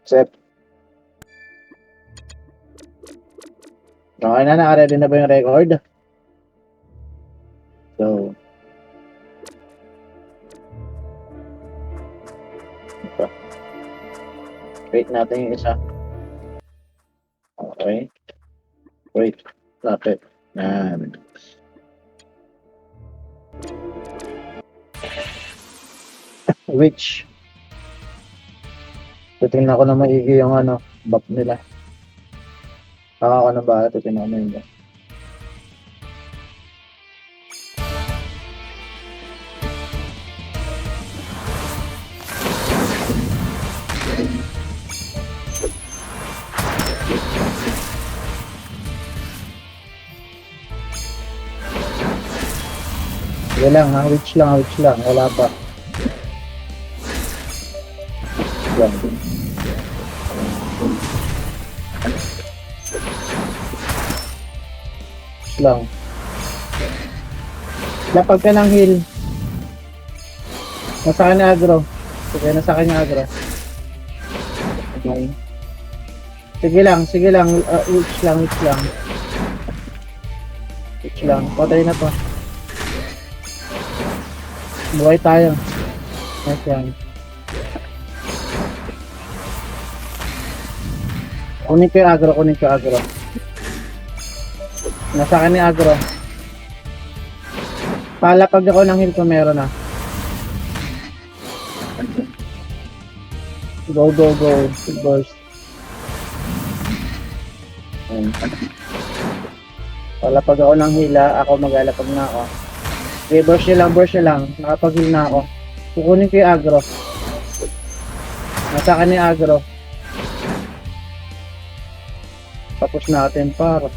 Accept. Okay na, naka-ready na ba yung record? So, ito. Wait natin yung isa. Okay. Wait. Lapit. Yan. Which? Titingnan ko na maigi yung buff nila. Ako na ba? Titingnan ko na yun. Sige lang ha, witch lang. Wala pa. Yan. Lang. Lapag ka ng heal. Nasa akin na agro. Sige, nasa akin yung agro. Okay. Sige lang. Witch lang. Witch lang. Patay na to. Buhay tayo. Nice yan. Kunin ko yung agro. Nasa akin yung agro. Palapag ako ng heal ko meron na. Go. Burst. Palapag ako ng hila, ako maglalapag na ako. Okay, burst nyo lang. Nakapag-heal na ako. Kukunin ko yung agro. Nasa akin yung agro. Tapos natin para.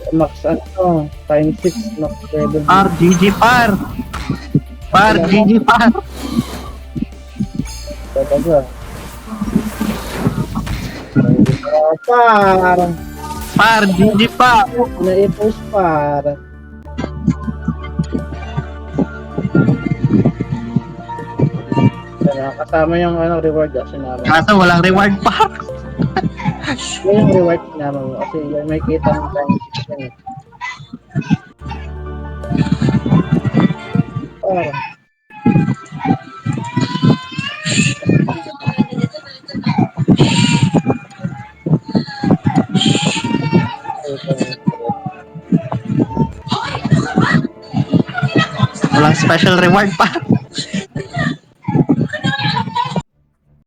Max time 6 max level. GG par. GG par. Talaga. GG par. Na-i-post par. Kasama yung reward sinama. Kaso walang reward par. Yung reward sinama mo kasi may kita ng time 6 yan. Walang special reward par.